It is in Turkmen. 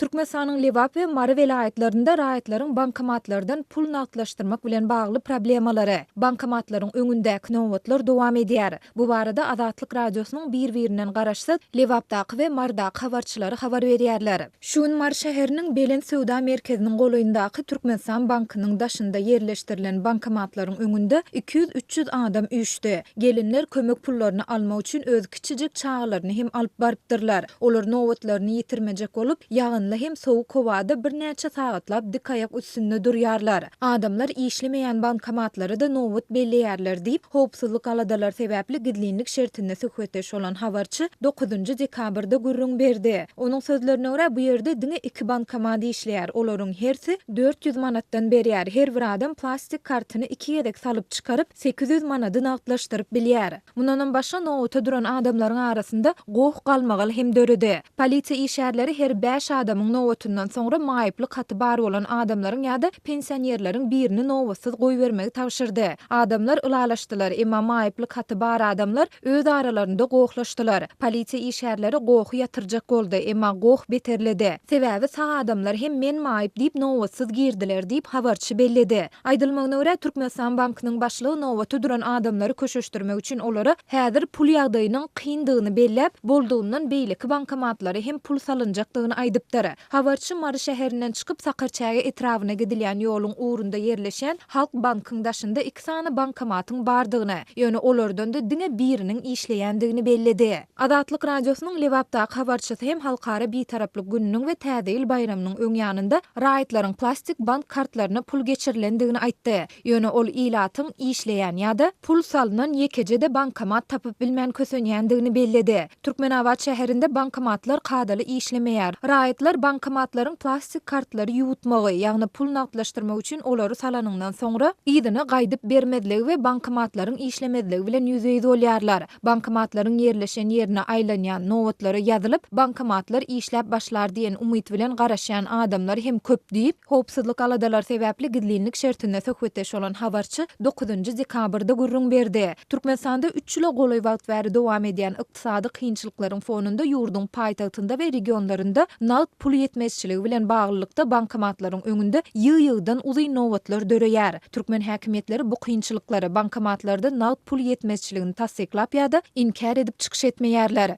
Türkmenistanyň Lewap we Mary vilayetlerinde raýatlaryň bankomatlardan pul nagdlaşdyrmak bilen bagly problemalary, bankomatlaryň öňündäki nowatlar dowam edýär. Bu barada Azatlyk radiosynyň bir-birinden garaşsat Lewapdaky we Mardaky habarçylary habar berýärler. Şuň Mar şäheriniň Belen Söwda merkeziniň golaýyndaky Türkmenistan bankynyň daşynda yerleşdirilen bankomatlaryň öňünde 200-300 adam üýüşdi. Gelinler kömek pullaryny almak üçin öz kiçijek çağlaryny hem alyp barypdyrlar. Olar nowatlaryny ýitirmejek bolup, ýagynly hem sowuk howada bir näçe sagatlap dik ayak üstünde durýarlar. Adamlar işlemeýän bankomatlary da nowat belleýärler diýip, howpsuzlyk aladalar sebäpli gidlinlik şertinde söhbetdeş olan habarçy 9-njy dekabrda gürrüň berdi. Onuň sözlerine görä bu ýerde diňe 2 bankomat işleýär. Olaryň hersi 400 manatdan berýär. Her bir adam plastik kartyny 2 ýerek salyp çykaryp 800 manady nagdlaşdyryp bilýär. Mundan başga nowata duran adamlaryň arasynda goh galmagal hem döredi. Polisiýa işgärleri her 5 adamyň nowatyndan soňra maýyply katy bar bolan adamlaryň ýa-da pensionerleriň birini nowatsız goýbermegi tapşyrdy. Adamlar ulalaşdylar, emma maýyply katy bar adamlar öz aralarynda gohlaşdylar. Polisiýa işgärleri gohy ýatyrjak boldy, emma goh beterledi. Sebäbi sağ adamlar hem men maýyp diýip nowatsız girdiler diýip habarçy belledi. Aýdylmagyna görä Türkmenistan bankynyň başlygy nowaty duran adamlary köşeşdirmek üçin olary häzir pul ýagdaýynyň kyndygyny bellep, boldugundan beýleki bankomatlary hem pul salynjakdygyny aýdypdyr. Habarçy Mary şäherinden çykyp Sakarçaga etrawyna gidilýän ýoluň uğrunda yerleşen Halk bankynyň daşynda 2 sany bankomatyň bardygyny, ýöne olardan da diňe biriniň işleýändigini belledi. Azatlyk radiosynyň Lewapdaky habarçysy hem halkara bitaraplyk gününiň we täze ýyl bayramynyň öňýanynda raýatlaryň plastik bank kartlaryna pul geçirilendigini aýtdy. Ýöne ol ilatyň işleýän ýa-da pul salynan ýekejede bankomat tapyp bilmän kösenýändigini belledi. Türkmenabad şäherinde bankomatlar kadaly işlemeýär. Raýatlar bankomatlaryň plastik kartlary ýutmagy, ýagny pul nagdlaşdyrmak üçin olary salanyňdan soňra ýydyny gaýdyp bermediligi we bankomatlaryň işlemediligi bilen ýüzeye bolýarlar. Bankomatlaryň yerleşen ýerine aýlanýan nowatlary ýazylyp, bankomatlar işläp başlar diýen umyt bilen garaşan adamlar hem köp diýip, howpsuzlyk aladalar sebäpli gidlinlik şertinde söhbetdeş olan habarçy 9-njy dekabrda gürrüň berdi. Türkmenistanda 3 ýyla golaý wagt bäri dowam edýän ykdysady kynçylyklaryň fonunda ýurdun paýtagtynda we regionlarynda nagd pul ýetmezçiligi bilen baglylykda bankomatlaryň öňünde ýygy-ýygydan uzy nowatlar döreýär. Türkmen häkimetleri bu kynçylyklary bankomatlarda nagd pul ýetmezçiligini tasdiklap ýa-da inkar edip çykyş etmeýärler.